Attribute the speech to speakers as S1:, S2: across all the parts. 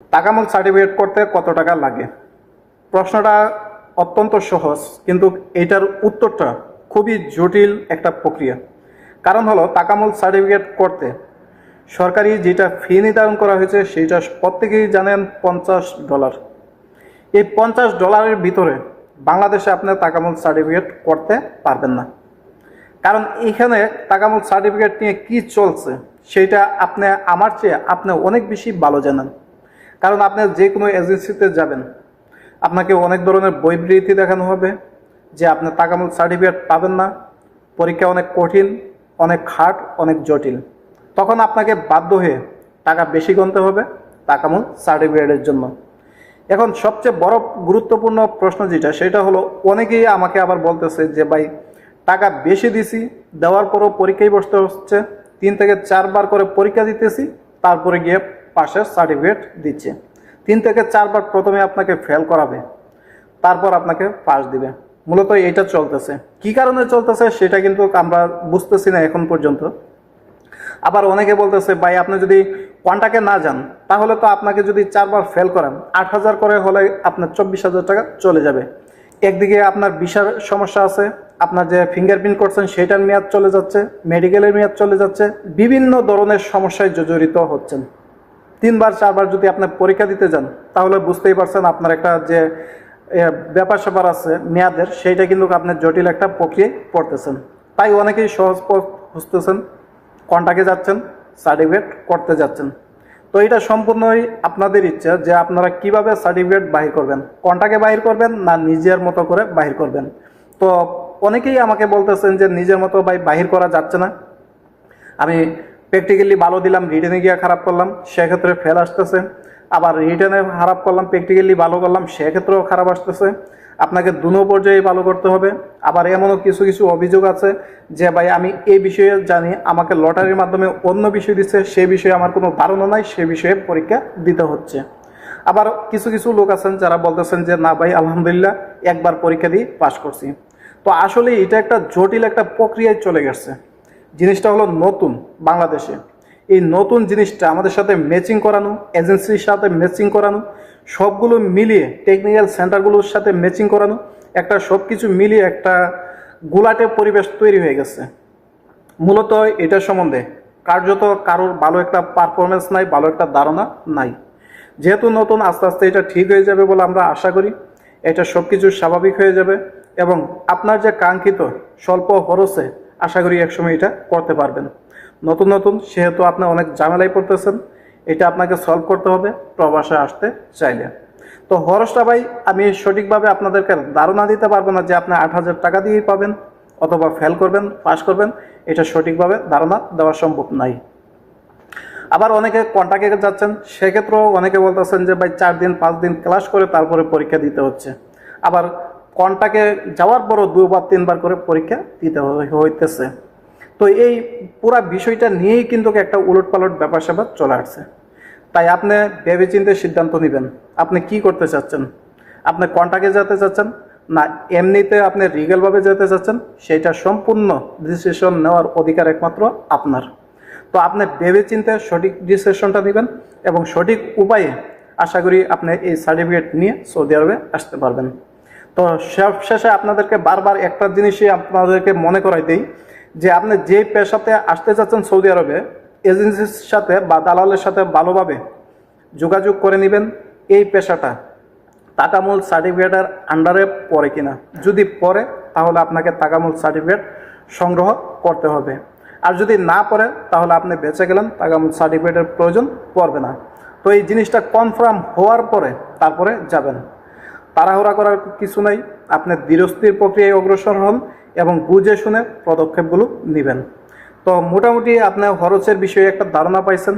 S1: তাকামুল certificate করতে কত টাকা লাগে? প্রশ্নটা অত্যন্ত সহজ, কিন্তু এটার উত্তরটা খুবই জটিল একটা প্রক্রিয়া। কারণ হলো, তাকামুল সার্টিফিকেট করতে সরকারি যেটা ফি নির্ধারণ করা হয়েছে সেটা প্রত্যেকেই জানেন, $50। এই $50 ভিতরে বাংলাদেশে আপনি তাকামুল সার্টিফিকেট করতে পারবেন না। কারণ এখানে তাকামুল সার্টিফিকেট নিয়ে কি চলছে সেটা আপনি আমার চেয়ে আপনি অনেক বেশি ভালো জানেন। কারণ আপনি যে কোনো এজেন্সিতে যাবেন, আপনাকে অনেক ধরনের বৈবৃতি দেখানো হবে যে আপনি তাকামুল সার্টিফিকেট পাবেন না, পরীক্ষা অনেক কঠিন, অনেক খাট, অনেক জটিল। তখন আপনাকে বাধ্য হয়ে টাকা বেশি গুনতে হবে তাকামুল সার্টিফিকেটের জন্য। এখন সবচেয়ে বড় গুরুত্বপূর্ণ প্রশ্ন যেটা, সেটা হলো অনেকেই আমাকে আবার বলতেছে যে ভাই, টাকা বেশি দিছি, দেওয়ার পরও পরীক্ষায় বসতে হচ্ছে, 3 থেকে 4 বার করে পরীক্ষা দিতেছি, তারপরে গিয়ে পাশের সার্টিফিকেট দিচ্ছে। 3 থেকে 4 বার প্রথমে আপনাকে ফেল করাবে, তারপর আপনাকে পাস দিবে। মূলত এটা চলতেছে। কি কারণে চলতেছে সেটা কিন্তু আমরা বুঝতেছি না এখন পর্যন্ত। আবার অনেকে বলতেছে ভাই, আপনি যদি কোয়ান্টাকে না যান তাহলে তো আপনাকে যদি 4 বার ফেল করেন, 8,000 করে হলে আপনার 24,000 টাকা চলে যাবে। একদিকে আপনার ভিসার সমস্যা আছে, আপনার যে ফিঙ্গারপ্রিন্ট করছেন সেটার মেয়াদ চলে যাচ্ছে, মেডিকেলের মেয়াদ চলে যাচ্ছে, বিভিন্ন ধরনের সমস্যায় জর্জরিত হচ্ছেন। 3 বার 4 বার যদি আপনি পরীক্ষা দিতে যান তাহলে বুঝতেই পারছেন আপনার একটা যে ব্যাপার স্যাপার আছে মেয়াদের, সেইটা কিন্তু আপনি জটিল একটা প্রক্রিয়ায় পড়তেছেন। তাই অনেকেই সহজ পথ খুঁজতেছেন, কন্টাকে যাচ্ছেন, সার্টিফিকেট করতে যাচ্ছেন। তো এটা সম্পূর্ণই আপনাদের ইচ্ছা যে আপনারা কিভাবে সার্টিফিকেট বাহির করবেন, কন্টাকে বাহির করবেন না নিজের মতো করে বাহির করবেন। তো অনেকেই আমাকে বলতেছেন যে নিজের মতো বাহির করা যাচ্ছে না, আমি প্র্যাকটিক্যালি ভালো দিলাম, রিটেনে গিয়ে খারাপ করলাম, সেক্ষেত্রে ফেল আসতেছে। আবার রিটেনে খারাপ করলাম, প্র্যাকটিক্যালি ভালো করলাম, সেক্ষেত্রেও খারাপ আসতেছে। আপনাকে দুনো পর্যায়ে ভালো করতে হবে। আবার এমনও কিছু কিছু অভিযোগ আছে যে ভাই, আমি এই বিষয়ে জানি, আমাকে লটারির মাধ্যমে অন্য বিষয় দিচ্ছে, সেই বিষয়ে আমার কোনো ধারণা নাই, সে বিষয়ে পরীক্ষা দিতে হচ্ছে। আবার কিছু কিছু লোক আছেন যারা বলতেছেন যে না ভাই, আলহামদুলিল্লাহ একবার পরীক্ষা দিয়ে পাশ করছি। তো আসলে এটা একটা জটিল একটা প্রক্রিয়ায় চলে গেছে। জিনিসটা হলো নতুন বাংলাদেশে। এই নতুন জিনিসটা আমাদের সাথে ম্যাচিং করানো, এজেন্সির সাথে ম্যাচিং করানো, সবগুলো মিলিয়ে টেকনিক্যাল সেন্টারগুলোর সাথে ম্যাচিং করানো, একটা সব কিছু মিলিয়ে একটা গোলাটে পরিবেশ তৈরি হয়ে গেছে। মূলত এটা সম্বন্ধে কার্যত কারোর ভালো একটা পারফরমেন্স নাই, ভালো একটা ধারণা নাই। যেহেতু নতুন, আস্তে আস্তে এটা ঠিক হয়ে যাবে বলে আমরা আশা করি। এটা সব কিছু স্বাভাবিক হয়ে যাবে এবং আপনার যে কাঙ্ক্ষিত স্বল্প খরচে আশা করি একসময় এটা করতে পারবেন। নতুন নতুন সেহেতু আপনি অনেক ঝামেলায় পড়তেছেন, এটা আপনাকে সলভ করতে হবে প্রবাসে আসতে চাইলে। তো খরচটা ভাই আমি সঠিকভাবে আপনাদেরকে ধারণা দিতে পারবো না যে আপনি 8,000 টাকা দিয়েই পাবেন অথবা ফেল করবেন, পাস করবেন, এটা সঠিকভাবে ধারণা দেওয়া সম্ভব নাই। আবার অনেকে কন্টাকে যাচ্ছেন, সেক্ষেত্রেও অনেকে বলতেছেন যে ভাই 4 দিন 5 দিন ক্লাস করে তারপরে পরীক্ষা দিতে হচ্ছে। আবার কন্টাকে যাওয়ার পরও 2 বার 3 বার করে পরীক্ষা দিতে হইতেছে। তো এই পুরা বিষয়টা নিয়েই কিন্তু একটা উলটপালট ব্যাপার স্যাপার চলে আসছে। তাই আপনি ভেবেচিন্তে সিদ্ধান্ত নেবেন আপনি কি করতে চাচ্ছেন। আপনি কন্টাকে যেতে চাচ্ছেন না এমনিতে আপনি লিগ্যালভাবে যেতে চাচ্ছেন, সেটা সম্পূর্ণ ডিসিশন নেওয়ার অধিকার একমাত্র আপনার। তো আপনি ভেবেচিন্তে সঠিক ডিসিশনটা নেবেন এবং সঠিক উপায়ে আশা করি আপনি এই সার্টিফিকেট নিয়ে সৌদি আরবে আসতে পারবেন। তো সবশেষে আপনাদেরকে বারবার একটা জিনিসই আপনাদেরকে মনে করাই দেই যে আপনি যে পেশাতে আসতে চাচ্ছেন সৌদি আরবে, এজেন্সির সাথে বা দালালের সাথে ভালোভাবে যোগাযোগ করে নেবেন এই পেশাটা তাকামুল সার্টিফিকেটের আন্ডারে পড়ে কিনা। যদি পড়ে তাহলে আপনাকে তাকামুল সার্টিফিকেট সংগ্রহ করতে হবে, আর যদি না পড়ে তাহলে আপনি বেঁচে গেলেন, তাকামুল সার্টিফিকেটের প্রয়োজন পড়বে না। তো এই জিনিসটা কনফার্ম হওয়ার পরে তারপরে যাবেন। তাড়াহুড়া করার কিছু নাই, আপনি ধীরস্থির প্রক্রিয়ায় অগ্রসর হন এবং বুঝে শুনে পদক্ষেপগুলো নেবেন। তো মোটামুটি আপনার খরচের বিষয়ে একটা ধারণা পাইছেন।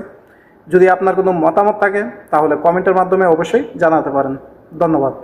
S1: যদি আপনার কোনো মতামত থাকে তাহলে কমেন্টের মাধ্যমে অবশ্যই জানাতে পারেন। ধন্যবাদ।